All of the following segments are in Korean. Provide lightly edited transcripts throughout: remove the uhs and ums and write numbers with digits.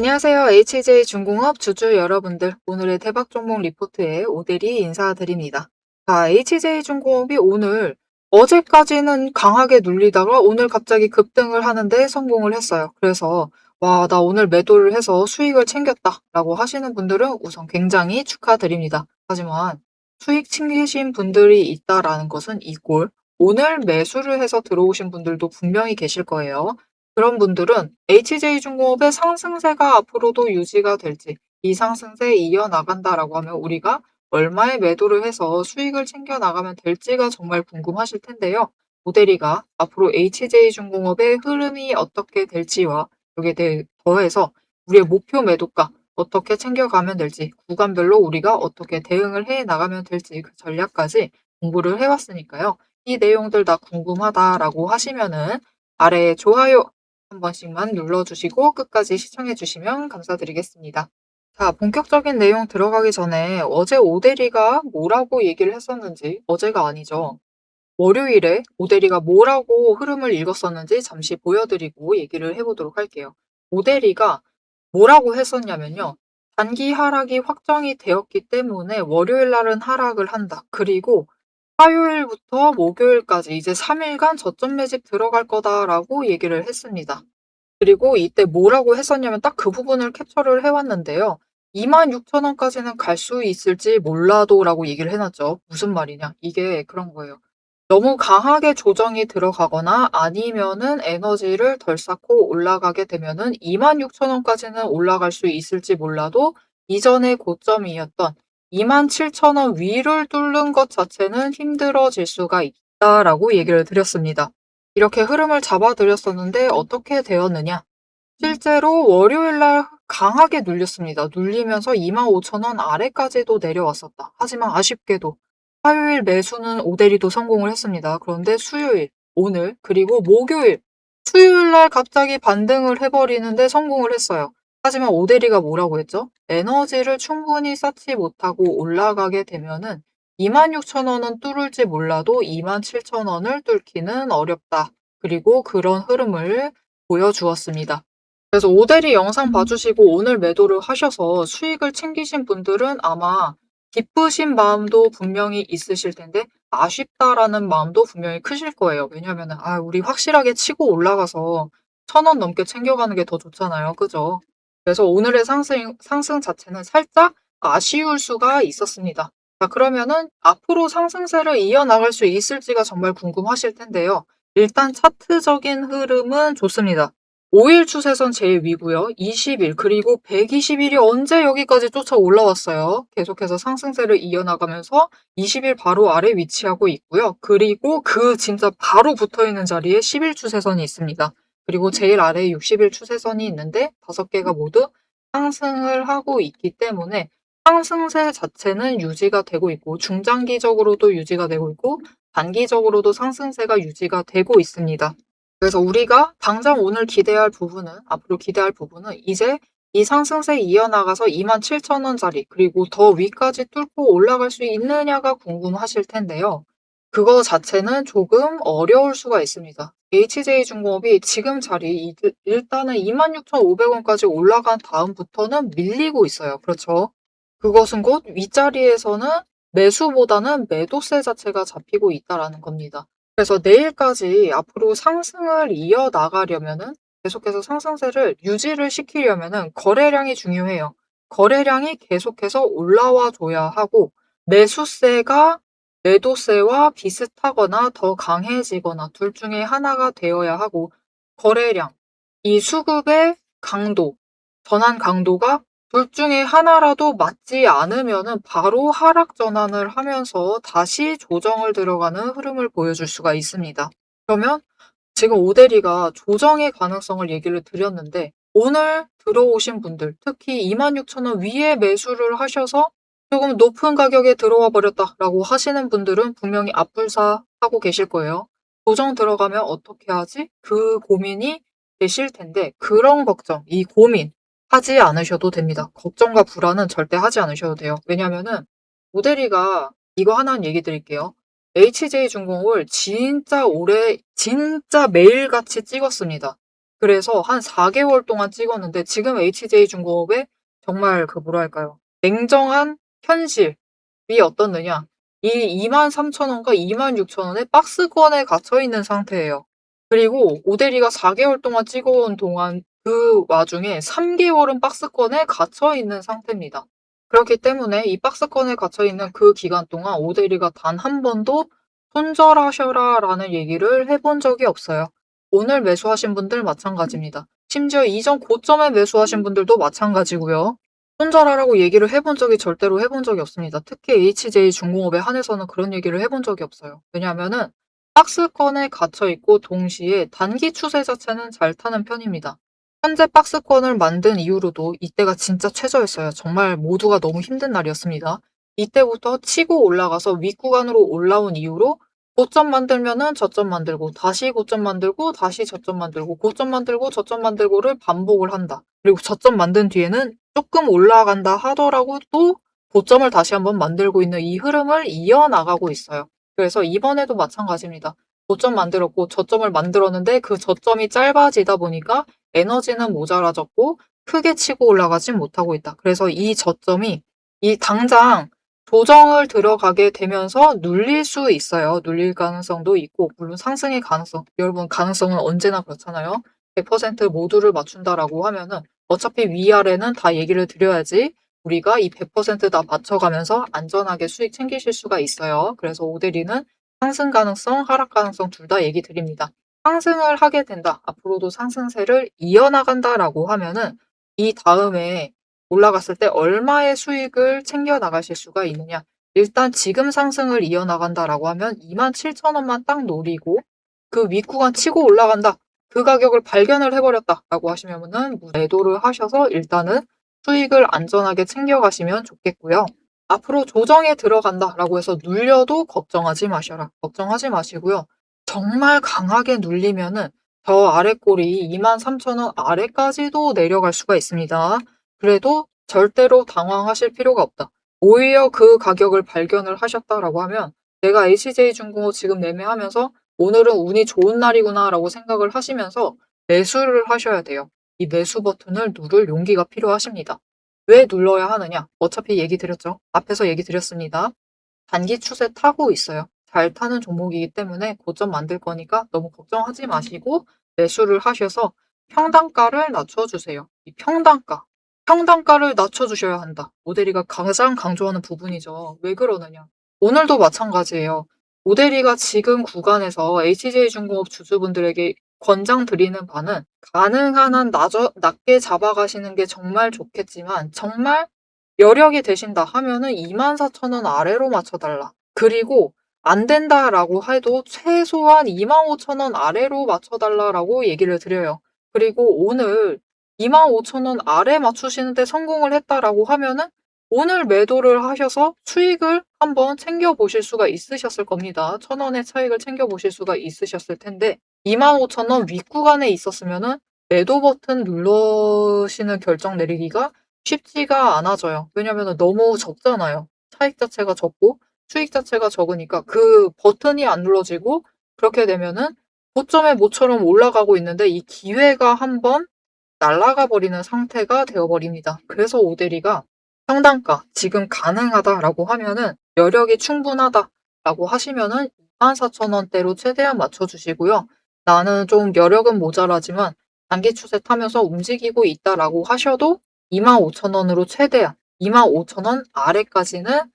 안녕하세요. HJ중공업 주주 여러분들. 오늘의 대박 종목 리포트에 오대리 인사드립니다. 자, HJ중공업이 오늘 어제까지는 강하게 눌리다가 오늘 갑자기 급등을 하는데 성공을 했어요. 그래서 와, 나 오늘 매도를 해서 수익을 챙겼다 라고 하시는 분들은 우선 굉장히 축하드립니다. 하지만 수익 챙기신 분들이 있다라는 것은 이꼴 오늘 매수를 해서 들어오신 분들도 분명히 계실 거예요. 그런 분들은 HJ중공업의 상승세가 앞으로도 유지가 될지, 이 상승세 이어나간다라고 하면 우리가 얼마에 매도를 해서 수익을 챙겨 나가면 될지가 정말 궁금하실 텐데요. 모대리가 앞으로 HJ중공업의 흐름이 어떻게 될지와 여기에 대해 더해서 우리의 목표 매도가 어떻게 챙겨가면 될지, 구간별로 우리가 어떻게 대응을 해 나가면 될지 그 전략까지 공부를 해왔으니까요. 이 내용들 다 궁금하다라고 하시면은 아래에 좋아요 한 번씩만 눌러주시고 끝까지 시청해주시면 감사드리겠습니다. 자, 본격적인 내용 들어가기 전에 어제 오대리가 뭐라고 얘기를 했었는지, 어제가 아니죠. 월요일에 오대리가 뭐라고 흐름을 읽었었는지 잠시 보여드리고 얘기를 해보도록 할게요. 오대리가 뭐라고 했었냐면요. 단기 하락이 확정이 되었기 때문에 월요일 날은 하락을 한다. 그리고 화요일부터 목요일까지 이제 3일간 저점 매집 들어갈 거다라고 얘기를 했습니다. 그리고 이때 뭐라고 했었냐면 딱 그 부분을 캡처를 해왔는데요. 26,000원까지는 갈 수 있을지 몰라도라고 얘기를 해놨죠. 무슨 말이냐? 이게 그런 거예요. 너무 강하게 조정이 들어가거나 아니면은 에너지를 덜 쌓고 올라가게 되면은 26,000원까지는 올라갈 수 있을지 몰라도 이전의 고점이었던 27,000원 위를 뚫는 것 자체는 힘들어질 수가 있다라고 얘기를 드렸습니다. 이렇게 흐름을 잡아드렸었는데 어떻게 되었느냐? 실제로 월요일 날 강하게 눌렸습니다. 눌리면서 25,000원 아래까지도 내려왔었다. 하지만 아쉽게도 화요일 매수는 오대리도 성공을 했습니다. 그런데 수요일, 오늘, 그리고 목요일, 수요일 날 갑자기 반등을 해버리는데 성공을 했어요. 하지만 오대리가 뭐라고 했죠? 에너지를 충분히 쌓지 못하고 올라가게 되면은 26,000원은 뚫을지 몰라도 27,000원을 뚫기는 어렵다. 그리고 그런 흐름을 보여주었습니다. 그래서 오대리 영상 봐주시고 오늘 매도를 하셔서 수익을 챙기신 분들은 아마 기쁘신 마음도 분명히 있으실 텐데 아쉽다라는 마음도 분명히 크실 거예요. 왜냐면은 우리 확실하게 치고 올라가서 1,000원 넘게 챙겨가는 게 더 좋잖아요. 그죠? 그래서 오늘의 상승 자체는 살짝 아쉬울 수가 있었습니다. 자, 그러면은 앞으로 상승세를 이어나갈 수 있을지가 정말 궁금하실 텐데요. 일단 차트적인 흐름은 좋습니다. 5일 추세선 제일 위고요. 20일 그리고 120일이 언제 여기까지 쫓아 올라왔어요. 계속해서 상승세를 이어나가면서 20일 바로 아래 위치하고 있고요. 그리고 그 진짜 바로 붙어있는 자리에 10일 추세선이 있습니다. 그리고 제일 아래에 60일 추세선이 있는데 5개가 모두 상승을 하고 있기 때문에 상승세 자체는 유지가 되고 있고 중장기적으로도 유지가 되고 있고 단기적으로도 상승세가 유지가 되고 있습니다. 그래서 우리가 당장 오늘 기대할 부분은 앞으로 기대할 부분은 이제 이 상승세 이어나가서 27,000원짜리 그리고 더 위까지 뚫고 올라갈 수 있느냐가 궁금하실 텐데요. 그거 자체는 조금 어려울 수가 있습니다. HJ중공업이 지금 자리 일단은 26,500원까지 올라간 다음부터는 밀리고 있어요. 그렇죠? 그것은 곧 윗자리에서는 매수보다는 매도세 자체가 잡히고 있다라는 겁니다. 그래서 내일까지 앞으로 상승을 이어나가려면은 계속해서 상승세를 유지를 시키려면은 거래량이 중요해요. 거래량이 계속해서 올라와 줘야 하고 매수세가 매도세와 비슷하거나 더 강해지거나 둘 중에 하나가 되어야 하고 거래량, 이 수급의 강도, 전환 강도가 둘 중에 하나라도 맞지 않으면은 바로 하락 전환을 하면서 다시 조정을 들어가는 흐름을 보여줄 수가 있습니다. 그러면 지금 오대리가 조정의 가능성을 얘기를 드렸는데 오늘 들어오신 분들, 특히 26,000원 위에 매수를 하셔서 조금 높은 가격에 들어와 버렸다라고 하시는 분들은 분명히 앞불사하고 계실 거예요. 조정 들어가면 어떻게 하지? 그 고민이 되실 텐데 그런 걱정, 이 고민 하지 않으셔도 됩니다. 걱정과 불안은 절대 하지 않으셔도 돼요. 왜냐면은 오대리가 이거 하나는 얘기 드릴게요. HJ중공업을 진짜 오래 진짜 매일같이 찍었습니다. 그래서 한 4개월 동안 찍었는데 지금 HJ중공업의 정말 그 뭐랄까요. 냉정한 현실이 어떻느냐. 이 23,000원과 26,000원의 박스권에 갇혀 있는 상태예요. 그리고 오데리가 4개월 동안 찍어온 동안 그 와중에 3개월은 박스권에 갇혀 있는 상태입니다. 그렇기 때문에 이 박스권에 갇혀 있는 그 기간 동안 오데리가 단 한 번도 손절하셔라 라는 얘기를 해본 적이 없어요. 오늘 매수하신 분들 마찬가지입니다. 심지어 이전 고점에 매수하신 분들도 마찬가지고요. 손절하라고 얘기를 해본 적이 절대로 해본 적이 없습니다. 특히 HJ중공업에 한해서는 그런 얘기를 해본 적이 없어요. 왜냐하면은 박스권에 갇혀 있고 동시에 단기 추세 자체는 잘 타는 편입니다. 현재 박스권을 만든 이후로도 이때가 진짜 최저였어요. 정말 모두가 너무 힘든 날이었습니다. 이때부터 치고 올라가서 윗구간으로 올라온 이후로 고점 만들면은 저점 만들고 다시 고점 만들고 다시 저점 만들고 고점 만들고 저점 만들고를 반복을 한다. 그리고 저점 만든 뒤에는 조금 올라간다 하더라도 또 고점을 다시 한번 만들고 있는 이 흐름을 이어나가고 있어요. 그래서 이번에도 마찬가지입니다. 고점 만들었고 저점을 만들었는데 그 저점이 짧아지다 보니까 에너지는 모자라졌고 크게 치고 올라가진 못하고 있다. 그래서 이 저점이 이 당장 조정을 들어가게 되면서 눌릴 수 있어요. 눌릴 가능성도 있고 물론 상승의 가능성. 여러분 가능성은 언제나 그렇잖아요. 100% 모두를 맞춘다라고 하면은 어차피 위아래는 다 얘기를 드려야지 우리가 이 100%다 맞춰가면서 안전하게 수익 챙기실 수가 있어요. 그래서 오데리는 상승 가능성, 하락 가능성 둘 다 얘기 드립니다. 상승을 하게 된다. 앞으로도 상승세를 이어나간다라고 하면은 이 다음에 올라갔을 때 얼마의 수익을 챙겨 나가실 수가 있느냐. 일단 지금 상승을 이어나간다라고 하면 27,000원만 딱 노리고 그 윗구간 치고 올라간다. 그 가격을 발견을 해버렸다라고 하시면은 매도를 하셔서 일단은 수익을 안전하게 챙겨가시면 좋겠고요. 앞으로 조정에 들어간다라고 해서 눌려도 걱정하지 마셔라. 걱정하지 마시고요. 정말 강하게 눌리면은 저 아래 꼬리 23,000원 아래까지도 내려갈 수가 있습니다. 그래도 절대로 당황하실 필요가 없다. 오히려 그 가격을 발견을 하셨다라고 하면 내가 HJ중공업 지금 매매하면서 오늘은 운이 좋은 날이구나라고 생각을 하시면서 매수를 하셔야 돼요. 이 매수 버튼을 누를 용기가 필요하십니다. 왜 눌러야 하느냐? 어차피 얘기 드렸죠. 앞에서 얘기 드렸습니다. 단기 추세 타고 있어요. 잘 타는 종목이기 때문에 고점 만들 거니까 너무 걱정하지 마시고 매수를 하셔서 평단가를 낮춰주세요. 이 평단가를 낮춰주셔야 한다. 오데리가 가장 강조하는 부분이죠. 왜 그러느냐? 오늘도 마찬가지예요. 오데리가 지금 구간에서 HJ중공업 주주분들에게 권장드리는 바는 가능한 한 낮게 잡아가시는 게 정말 좋겠지만 정말 여력이 되신다 하면은 24,000원 아래로 맞춰달라. 그리고 안 된다라고 해도 최소한 25,000원 아래로 맞춰달라라고 얘기를 드려요. 그리고 오늘 25,000원 아래 맞추시는데 성공을 했다라고 하면은 오늘 매도를 하셔서 수익을 한번 챙겨보실 수가 있으셨을 겁니다. 1,000원의 차익을 챙겨보실 수가 있으셨을 텐데 25,000원 윗구간에 있었으면은 매도 버튼 누르시는 결정 내리기가 쉽지가 않아져요. 왜냐면은 너무 적잖아요. 차익 자체가 적고 수익 자체가 적으니까 그 버튼이 안 눌러지고 그렇게 되면은 고점에 모처럼 올라가고 있는데 이 기회가 한번 날아가 버리는 상태가 되어버립니다. 그래서 오데리가 평단가 지금 가능하다라고 하면은 여력이 충분하다라고 하시면은 24,000원대로 최대한 맞춰주시고요. 나는 좀 여력은 모자라지만 단기 추세 타면서 움직이고 있다라고 하셔도 25,000원으로 최대한 25,000원 아래까지는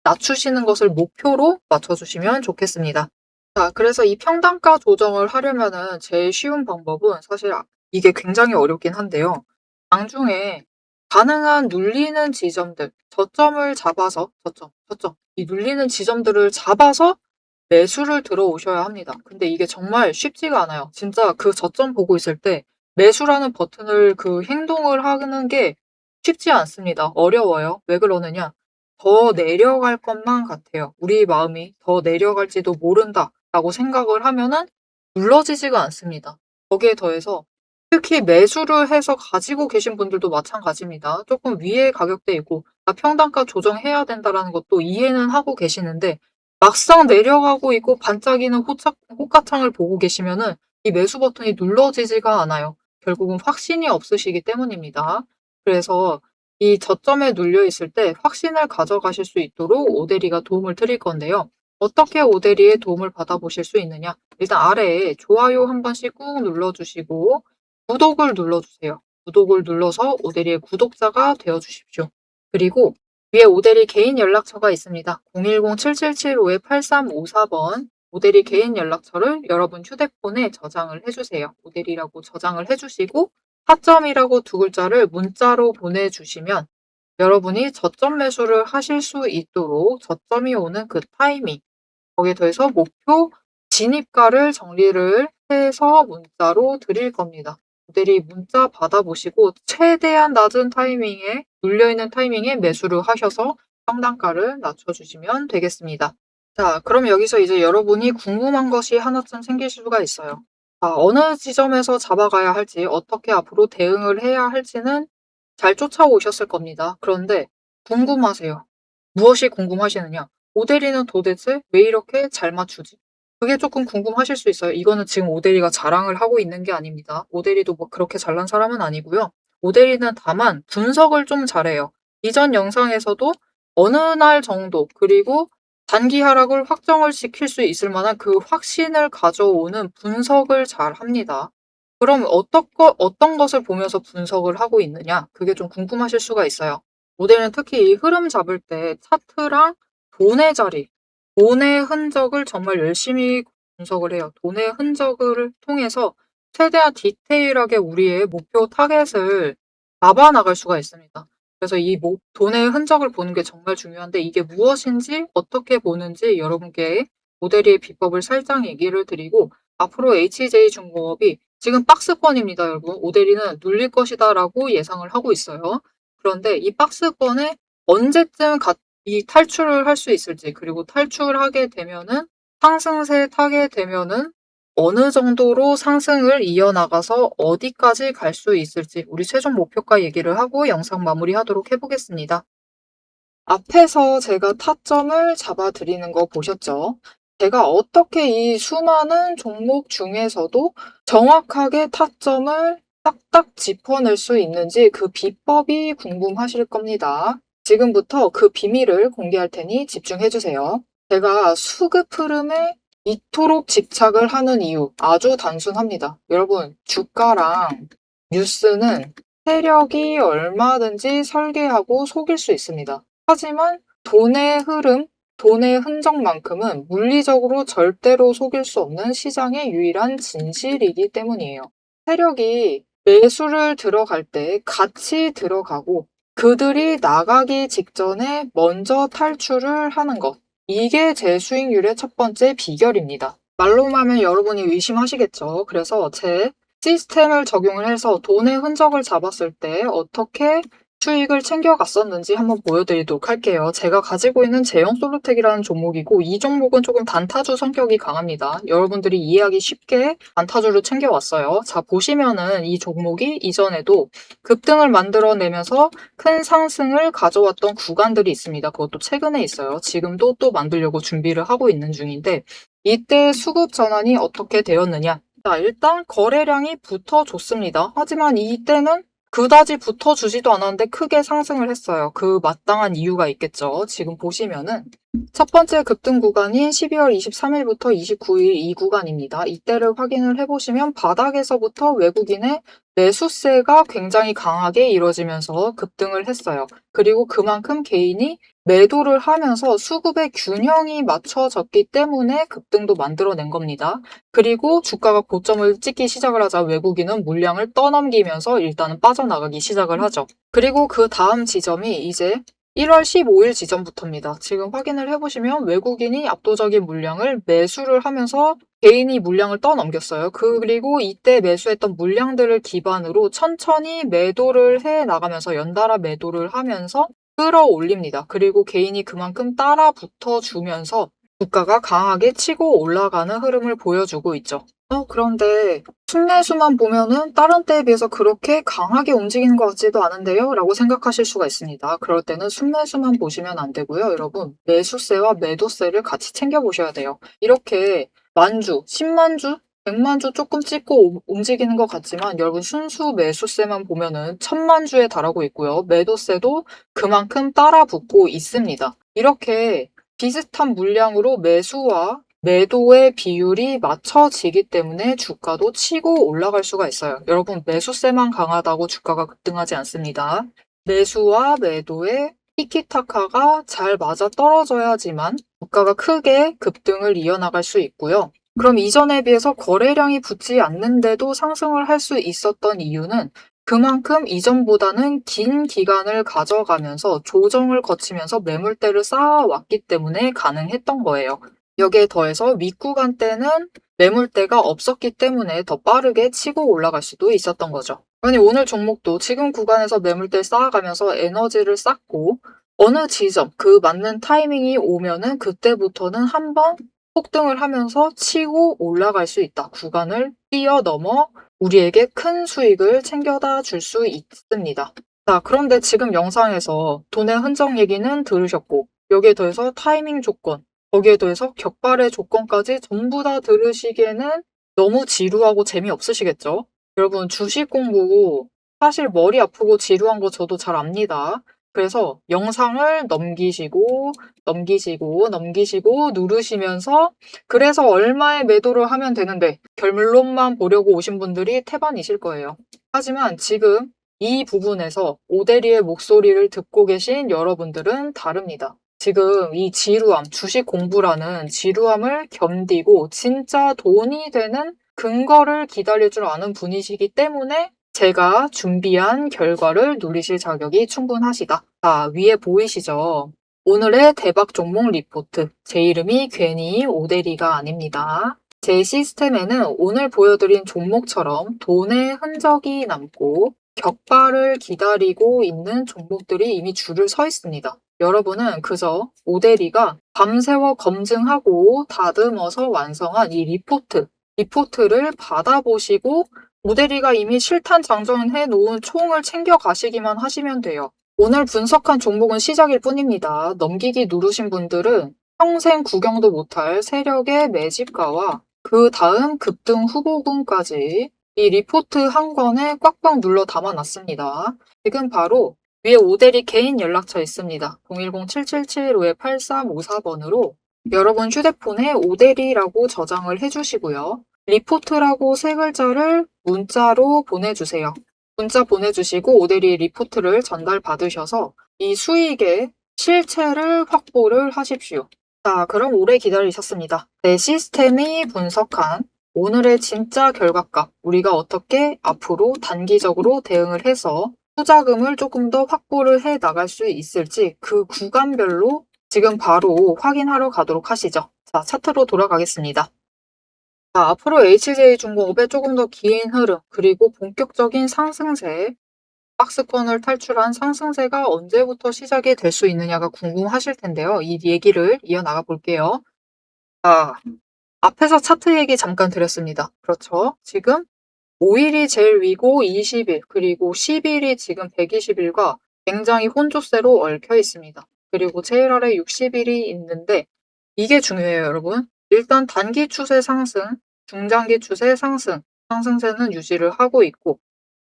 낮추시는 것을 목표로 맞춰주시면 좋겠습니다. 자, 그래서 이 평단가 조정을 하려면은 제일 쉬운 방법은 사실 이게 굉장히 어렵긴 한데요. 장중에 가능한 눌리는 지점들, 저점을 잡아서, 이 눌리는 지점들을 잡아서 매수를 들어오셔야 합니다. 근데 이게 정말 쉽지가 않아요. 진짜 그 저점 보고 있을 때 매수라는 버튼을 그 행동을 하는 게 쉽지 않습니다. 어려워요. 왜 그러느냐? 더 내려갈 것만 같아요. 우리 마음이 더 내려갈지도 모른다라고 생각을 하면은 눌러지지가 않습니다. 거기에 더해서 특히 매수를 해서 가지고 계신 분들도 마찬가지입니다. 조금 위에 가격대 있고 나 평단가 조정해야 된다라는 것도 이해는 하고 계시는데 막상 내려가고 있고 반짝이는 호가창을 보고 계시면은 이 매수 버튼이 눌러지지가 않아요. 결국은 확신이 없으시기 때문입니다. 그래서 이 저점에 눌려 있을 때 확신을 가져가실 수 있도록 오데리가 도움을 드릴 건데요. 어떻게 오데리의 도움을 받아보실 수 있느냐? 일단 아래에 좋아요 한 번씩 꾹 눌러주시고 구독을 눌러주세요. 구독을 눌러서 오데리의 구독자가 되어주십시오. 그리고 위에 오데리 개인 연락처가 있습니다. 010-7775-8354번 오데리 개인 연락처를 여러분 휴대폰에 저장을 해주세요. 오데리라고 저장을 해주시고 타점이라고 두 글자를 문자로 보내주시면 여러분이 저점 매수를 하실 수 있도록 저점이 오는 그 타이밍, 거기에 더해서 목표 진입가를 정리를 해서 문자로 드릴 겁니다. 모델이 문자 받아보시고 최대한 낮은 타이밍에 눌려있는 타이밍에 매수를 하셔서 상단가를 낮춰주시면 되겠습니다. 자, 그럼 여기서 이제 여러분이 궁금한 것이 하나쯤 생기실 수가 있어요. 자, 어느 지점에서 잡아가야 할지, 어떻게 앞으로 대응을 해야 할지는 잘 쫓아오셨을 겁니다. 그런데 궁금하세요. 무엇이 궁금하시느냐? 오데리는 도대체 왜 이렇게 잘 맞추지? 그게 조금 궁금하실 수 있어요. 이거는 지금 오데리가 자랑을 하고 있는 게 아닙니다. 오데리도 뭐 그렇게 잘난 사람은 아니고요. 오데리는 다만 분석을 좀 잘해요. 이전 영상에서도 어느 날 정도 그리고 단기 하락을 확정을 시킬 수 있을 만한 그 확신을 가져오는 분석을 잘 합니다. 그럼 어떤 것을 보면서 분석을 하고 있느냐? 그게 좀 궁금하실 수가 있어요. 모델은 특히 이 흐름 잡을 때 차트랑 돈의 자리, 돈의 흔적을 정말 열심히 분석을 해요. 돈의 흔적을 통해서 최대한 디테일하게 우리의 목표 타겟을 잡아 나갈 수가 있습니다. 그래서 이 돈의 흔적을 보는 게 정말 중요한데 이게 무엇인지 어떻게 보는지 여러분께 모델의 비법을 살짝 얘기를 드리고 앞으로 HJ중공업이 지금 박스권입니다, 여러분. 오데리는 눌릴 것이다 라고 예상을 하고 있어요. 그런데 이 박스권에 언제쯤 이 탈출을 할 수 있을지 그리고 탈출하게 되면은 상승세 타게 되면은 어느 정도로 상승을 이어나가서 어디까지 갈 수 있을지 우리 최종 목표가 얘기를 하고 영상 마무리하도록 해보겠습니다. 앞에서 제가 타점을 잡아드리는 거 보셨죠? 제가 어떻게 이 수많은 종목 중에서도 정확하게 타점을 딱딱 짚어낼 수 있는지 그 비법이 궁금하실 겁니다. 지금부터 그 비밀을 공개할 테니 집중해주세요. 제가 수급 흐름에 이토록 집착을 하는 이유 아주 단순합니다. 여러분, 주가랑 뉴스는 세력이 얼마든지 설계하고 속일 수 있습니다. 하지만 돈의 흐름, 돈의 흔적만큼은 물리적으로 절대로 속일 수 없는 시장의 유일한 진실이기 때문이에요. 세력이 매수를 들어갈 때 같이 들어가고 그들이 나가기 직전에 먼저 탈출을 하는 것. 이게 제 수익률의 첫 번째 비결입니다. 말로만 하면 여러분이 의심하시겠죠. 그래서 제 시스템을 적용을 해서 돈의 흔적을 잡았을 때 어떻게 수익을 챙겨갔었는지 한번 보여드리도록 할게요. 제가 가지고 있는 제형 솔루텍이라는 종목이고 이 종목은 조금 단타주 성격이 강합니다. 여러분들이 이해하기 쉽게 단타주를 챙겨왔어요. 자, 보시면은 이 종목이 이전에도 급등을 만들어내면서 큰 상승을 가져왔던 구간들이 있습니다. 그것도 최근에 있어요. 지금도 또 만들려고 준비를 하고 있는 중인데 이때 수급 전환이 어떻게 되었느냐? 자, 일단 거래량이 붙어줬습니다. 하지만 이때는 그다지 붙어주지도 않았는데 크게 상승을 했어요. 그 마땅한 이유가 있겠죠. 지금 보시면은 첫 번째 급등 구간인 12월 23일부터 29일 이 구간입니다. 이때를 확인을 해보시면 바닥에서부터 외국인의 매수세가 굉장히 강하게 이루어지면서 급등을 했어요. 그리고 그만큼 개인이 매도를 하면서 수급의 균형이 맞춰졌기 때문에 급등도 만들어낸 겁니다. 그리고 주가가 고점을 찍기 시작을 하자 외국인은 물량을 떠넘기면서 일단은 빠져나가기 시작을 하죠. 그리고 그 다음 지점이 이제 1월 15일 지점부터입니다. 지금 확인을 해보시면 외국인이 압도적인 물량을 매수를 하면서 개인이 물량을 떠넘겼어요. 그리고 이때 매수했던 물량들을 기반으로 천천히 매도를 해 나가면서 연달아 매도를 하면서 끌어올립니다. 그리고 개인이 그만큼 따라 붙어주면서 주가가 강하게 치고 올라가는 흐름을 보여주고 있죠. 그런데 순매수만 보면은 다른 때에 비해서 그렇게 강하게 움직이는 것 같지도 않은데요? 라고 생각하실 수가 있습니다. 그럴 때는 순매수만 보시면 안 되고요. 여러분, 매수세와 매도세를 같이 챙겨보셔야 돼요. 이렇게 만주, 10만주? 100만 주 조금 찍고 움직이는 것 같지만 여러분 순수 매수세만 보면은 1000만 주에 달하고 있고요. 매도세도 그만큼 따라 붙고 있습니다. 이렇게 비슷한 물량으로 매수와 매도의 비율이 맞춰지기 때문에 주가도 치고 올라갈 수가 있어요. 여러분 매수세만 강하다고 주가가 급등하지 않습니다. 매수와 매도의 티키타카가 잘 맞아 떨어져야지만 주가가 크게 급등을 이어나갈 수 있고요. 그럼 이전에 비해서 거래량이 붙지 않는데도 상승을 할 수 있었던 이유는 그만큼 이전보다는 긴 기간을 가져가면서 조정을 거치면서 매물대를 쌓아왔기 때문에 가능했던 거예요. 여기에 더해서 윗구간 때는 매물대가 없었기 때문에 더 빠르게 치고 올라갈 수도 있었던 거죠. 아니 오늘 종목도 지금 구간에서 매물대 쌓아가면서 에너지를 쌓고 어느 지점 그 맞는 타이밍이 오면은 그때부터는 한번 폭등을 하면서 치고 올라갈 수 있다. 구간을 뛰어넘어 우리에게 큰 수익을 챙겨다 줄 수 있습니다. 자, 그런데 지금 영상에서 돈의 흔적 얘기는 들으셨고 여기에 더해서 타이밍 조건, 거기에 더해서 격발의 조건까지 전부 다 들으시기에는 너무 지루하고 재미없으시겠죠? 여러분 주식 공부 사실 머리 아프고 지루한 거 저도 잘 압니다. 그래서 영상을 넘기시고 누르시면서 그래서 얼마에 매도를 하면 되는데 결론만 보려고 오신 분들이 태반이실 거예요. 하지만 지금 이 부분에서 오대리의 목소리를 듣고 계신 여러분들은 다릅니다. 지금 이 지루함, 주식 공부라는 지루함을 견디고 진짜 돈이 되는 근거를 기다릴 줄 아는 분이시기 때문에 제가 준비한 결과를 누리실 자격이 충분하시다. 자, 위에 보이시죠? 오늘의 대박 종목 리포트. 제 이름이 괜히 오대리가 아닙니다. 제 시스템에는 오늘 보여드린 종목처럼 돈의 흔적이 남고 격발을 기다리고 있는 종목들이 이미 줄을 서 있습니다. 여러분은 그저 오대리가 밤새워 검증하고 다듬어서 완성한 이 리포트를 받아보시고 오대리가 이미 실탄 장전해 놓은 총을 챙겨 가시기만 하시면 돼요. 오늘 분석한 종목은 시작일 뿐입니다. 넘기기 누르신 분들은 평생 구경도 못할 세력의 매집가와 그 다음 급등 후보군까지 이 리포트 한 권에 꽉꽉 눌러 담아놨습니다. 지금 바로 위에 오대리 개인 연락처 있습니다. 010-777-8354번으로 여러분 휴대폰에 오대리라고 저장을 해주시고요. 리포트라고 세 글자를 문자로 보내주세요. 문자 보내주시고 오대리 리포트를 전달받으셔서 이 수익의 실체를 확보를 하십시오. 자, 그럼 오래 기다리셨습니다. 내 시스템이 분석한 오늘의 진짜 결과값, 우리가 어떻게 앞으로 단기적으로 대응을 해서 투자금을 조금 더 확보를 해 나갈 수 있을지 그 구간별로 지금 바로 확인하러 가도록 하시죠. 자, 차트로 돌아가겠습니다. 자, 앞으로 HJ중공업의 조금 더 긴 흐름, 그리고 본격적인 상승세, 박스권을 탈출한 상승세가 언제부터 시작이 될 수 있느냐가 궁금하실 텐데요. 이 얘기를 이어나가 볼게요. 자, 앞에서 차트 얘기 잠깐 드렸습니다. 그렇죠. 지금 5일이 제일 위고 20일, 그리고 10일이 지금 120일과 굉장히 혼조세로 얽혀 있습니다. 그리고 제일 아래 60일이 있는데 이게 중요해요, 여러분. 일단 단기 추세 상승, 중장기 추세 상승, 상승세는 유지를 하고 있고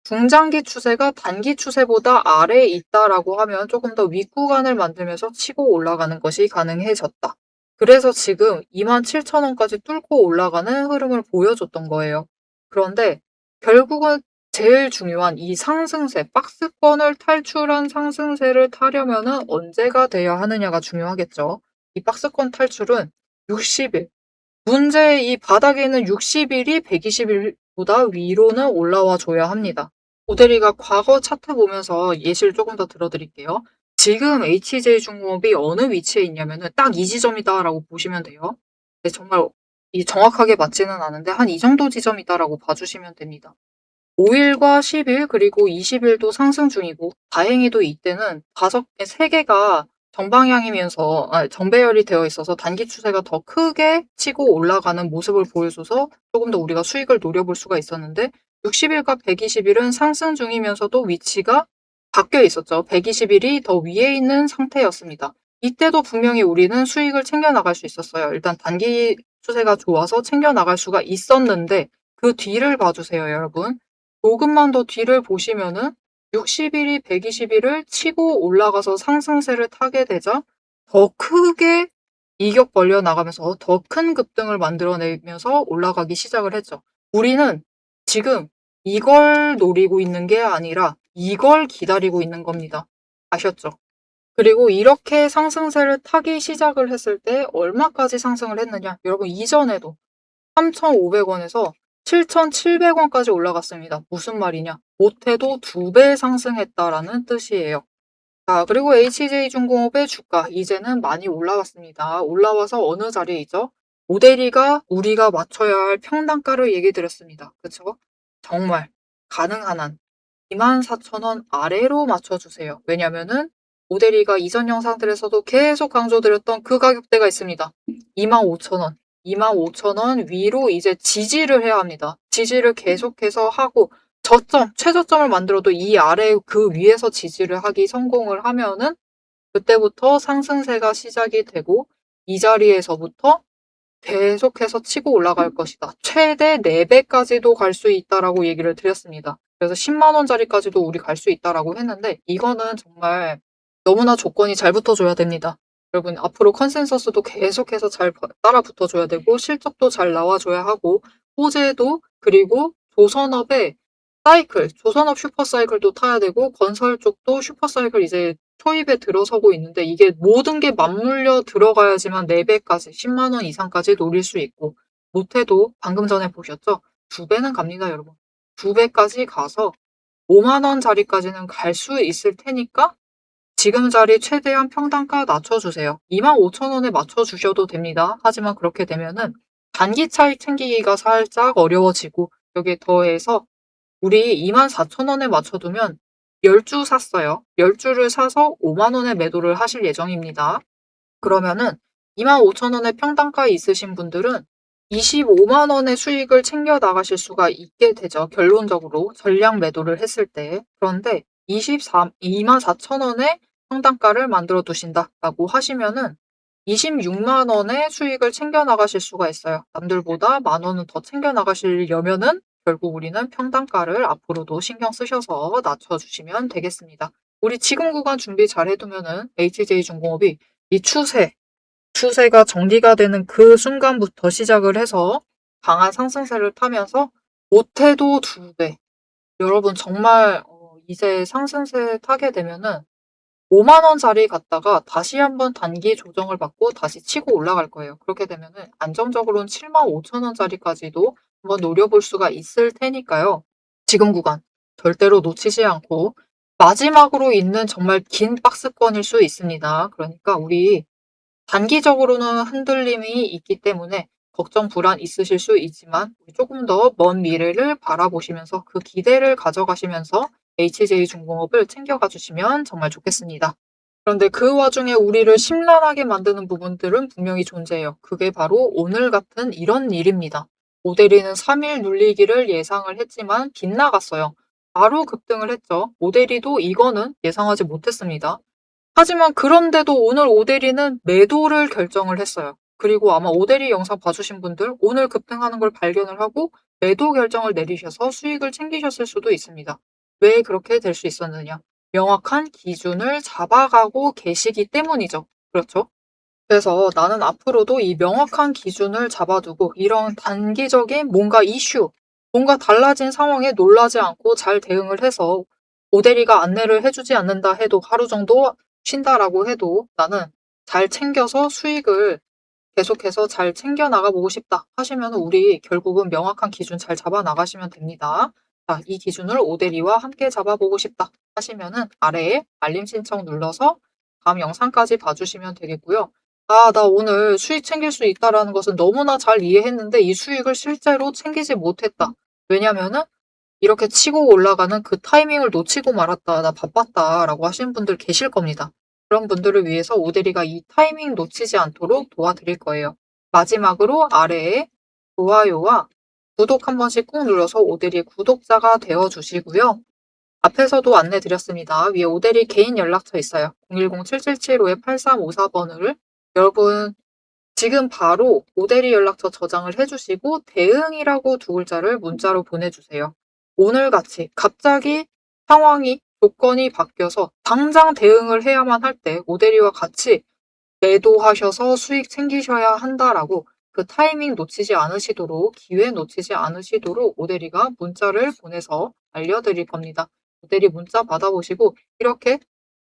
중장기 추세가 단기 추세보다 아래에 있다라고 하면 조금 더 윗구간을 만들면서 치고 올라가는 것이 가능해졌다. 그래서 지금 27,000원까지 뚫고 올라가는 흐름을 보여줬던 거예요. 그런데 결국은 제일 중요한 이 상승세, 박스권을 탈출한 상승세를 타려면은 언제가 돼야 하느냐가 중요하겠죠. 이 박스권 탈출은 60일. 문제 이 바닥에 있는 60일이 120일보다 위로는 올라와 줘야 합니다. 오대리가 과거 차트 보면서 예시를 조금 더 들어드릴게요. 지금 HJ중공업이 어느 위치에 있냐면은 딱 이 지점이다라고 보시면 돼요. 네, 정말 이 정확하게 맞지는 않은데 한 이 정도 지점이다라고 봐주시면 됩니다. 5일과 10일 그리고 20일도 상승 중이고 다행히도 이때는 3개가 정방향이면서 정배열이 되어 있어서 단기 추세가 더 크게 치고 올라가는 모습을 보여줘서 조금 더 우리가 수익을 노려볼 수가 있었는데 60일과 120일은 상승 중이면서도 위치가 바뀌어 있었죠. 120일이 더 위에 있는 상태였습니다. 이때도 분명히 우리는 수익을 챙겨 나갈 수 있었어요. 일단 단기 추세가 좋아서 챙겨나갈 수가 있었는데 그 뒤를 봐주세요, 여러분. 조금만 더 뒤를 보시면은 60일이 120일을 치고 올라가서 상승세를 타게 되자 더 크게 이격 벌려 나가면서 더 큰 급등을 만들어내면서 올라가기 시작을 했죠. 우리는 지금 이걸 노리고 있는 게 아니라 이걸 기다리고 있는 겁니다. 아셨죠? 그리고 이렇게 상승세를 타기 시작을 했을 때 얼마까지 상승을 했느냐? 여러분 이전에도 3,500원에서 7,700원까지 올라갔습니다. 무슨 말이냐? 못해도 2배 상승했다라는 뜻이에요. 자, 그리고 HJ중공업의 주가 이제는 많이 올라왔습니다. 올라와서 어느 자리에 있죠? 모델이가 우리가 맞춰야 할 평단가를 얘기 드렸습니다. 그쵸? 정말 가능한 한 24,000원 아래로 맞춰주세요. 왜냐면은 모델이가 이전 영상들에서도 계속 강조드렸던 그 가격대가 있습니다. 25,000원. 25,000원 위로 이제 지지를 해야 합니다. 지지를 계속해서 하고 저점, 최저점을 만들어도 이 아래 그 위에서 지지를 하기 성공을 하면은 그때부터 상승세가 시작이 되고 이 자리에서부터 계속해서 치고 올라갈 것이다. 최대 4배까지도 갈 수 있다라고 얘기를 드렸습니다. 그래서 10만 원짜리까지도 우리 갈 수 있다라고 했는데 이거는 정말 너무나 조건이 잘 붙어줘야 됩니다. 여러분 앞으로 컨센서스도 계속해서 잘 따라 붙어줘야 되고 실적도 잘 나와줘야 하고 호재도 그리고 조선업의 사이클, 조선업 슈퍼사이클도 타야 되고 건설 쪽도 슈퍼사이클 이제 초입에 들어서고 있는데 이게 모든 게 맞물려 들어가야지만 4배까지 10만 원 이상까지 노릴 수 있고 못해도 방금 전에 보셨죠? 2배는 갑니다, 여러분. 2배까지 가서 5만 원짜리까지는 갈 수 있을 테니까 지금 자리 최대한 평단가 낮춰주세요. 25,000원에 맞춰주셔도 됩니다. 하지만 그렇게 되면은 단기 차익 챙기기가 살짝 어려워지고 여기에 더해서 우리 24,000원에 맞춰두면 10주 샀어요. 10주를 사서 5만 원에 매도를 하실 예정입니다. 그러면은 25,000원의 평단가에 있으신 분들은 25만 원의 수익을 챙겨 나가실 수가 있게 되죠. 결론적으로 전량 매도를 했을 때. 그런데 24,000원의 평단가를 만들어 두신다라고 하시면은 26만 원의 수익을 챙겨 나가실 수가 있어요. 남들보다 만 원은 더 챙겨 나가시려면은 결국 우리는 평단가를 앞으로도 신경 쓰셔서 낮춰주시면 되겠습니다. 우리 지금 구간 준비 잘 해두면은 HJ중공업이 이 추세가 정리가 되는 그 순간부터 시작을 해서 강한 상승세를 타면서 못해도 2배. 여러분 정말 이제 상승세 타게 되면은 5만 원짜리 갔다가 다시 한번 단기 조정을 받고 다시 치고 올라갈 거예요. 그렇게 되면은 안정적으로는 75,000원짜리까지도 한번 노려볼 수가 있을 테니까요. 지금 구간 절대로 놓치지 않고 마지막으로 있는 정말 긴 박스권일 수 있습니다. 그러니까 우리 단기적으로는 흔들림이 있기 때문에 걱정, 불안 있으실 수 있지만 조금 더 먼 미래를 바라보시면서 그 기대를 가져가시면서 HJ중공업을 챙겨가 주시면 정말 좋겠습니다. 그런데 그 와중에 우리를 심란하게 만드는 부분들은 분명히 존재해요. 그게 바로 오늘 같은 이런 일입니다. 모델이는 3일 눌리기를 예상을 했지만 빗나갔어요. 바로 급등을 했죠. 모델이도 이거는 예상하지 못했습니다. 하지만 그런데도 오늘 오데리는 매도를 결정을 했어요. 그리고 아마 오데리 영상 봐주신 분들 오늘 급등하는 걸 발견을 하고 매도 결정을 내리셔서 수익을 챙기셨을 수도 있습니다. 왜 그렇게 될 수 있었느냐? 명확한 기준을 잡아가고 계시기 때문이죠. 그렇죠? 그래서 나는 앞으로도 이 명확한 기준을 잡아두고 이런 단기적인 뭔가 이슈, 뭔가 달라진 상황에 놀라지 않고 잘 대응을 해서 오대리가 안내를 해주지 않는다 해도 하루 정도 쉰다라고 해도 나는 잘 챙겨서 수익을 계속해서 잘 챙겨 나가보고 싶다 하시면 우리 결국은 명확한 기준 잘 잡아 나가시면 됩니다. 자, 이 기준을 오대리와 함께 잡아보고 싶다 하시면은 아래에 알림 신청 눌러서 다음 영상까지 봐주시면 되겠고요. 아, 나 오늘 수익 챙길 수 있다라는 것은 너무나 잘 이해했는데 이 수익을 실제로 챙기지 못했다. 왜냐면은 이렇게 치고 올라가는 그 타이밍을 놓치고 말았다. 나 바빴다. 라고 하시는 분들 계실 겁니다. 그런 분들을 위해서 오대리가 이 타이밍 놓치지 않도록 도와드릴 거예요. 마지막으로 아래에 좋아요와 구독 한 번씩 꾹 눌러서 오대리의 구독자가 되어주시고요. 앞에서도 안내 드렸습니다. 위에 오대리 개인 연락처 있어요. 010-7775-8354번을 여러분 지금 바로 오대리 연락처 저장을 해주시고 대응이라고 두 글자를 문자로 보내주세요. 오늘같이 갑자기 상황이 조건이 바뀌어서 당장 대응을 해야만 할 때 오대리와 같이 매도하셔서 수익 챙기셔야 한다라고 그 타이밍 놓치지 않으시도록 기회 놓치지 않으시도록 오대리가 문자를 보내서 알려드릴 겁니다. 오대리 문자 받아보시고 이렇게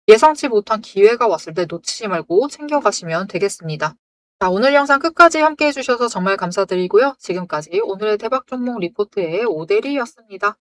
예상치 못한 기회가 왔을 때 놓치지 말고 챙겨가시면 되겠습니다. 자, 오늘 영상 끝까지 함께 해주셔서 정말 감사드리고요. 지금까지 오늘의 대박 종목 리포트의 오대리였습니다.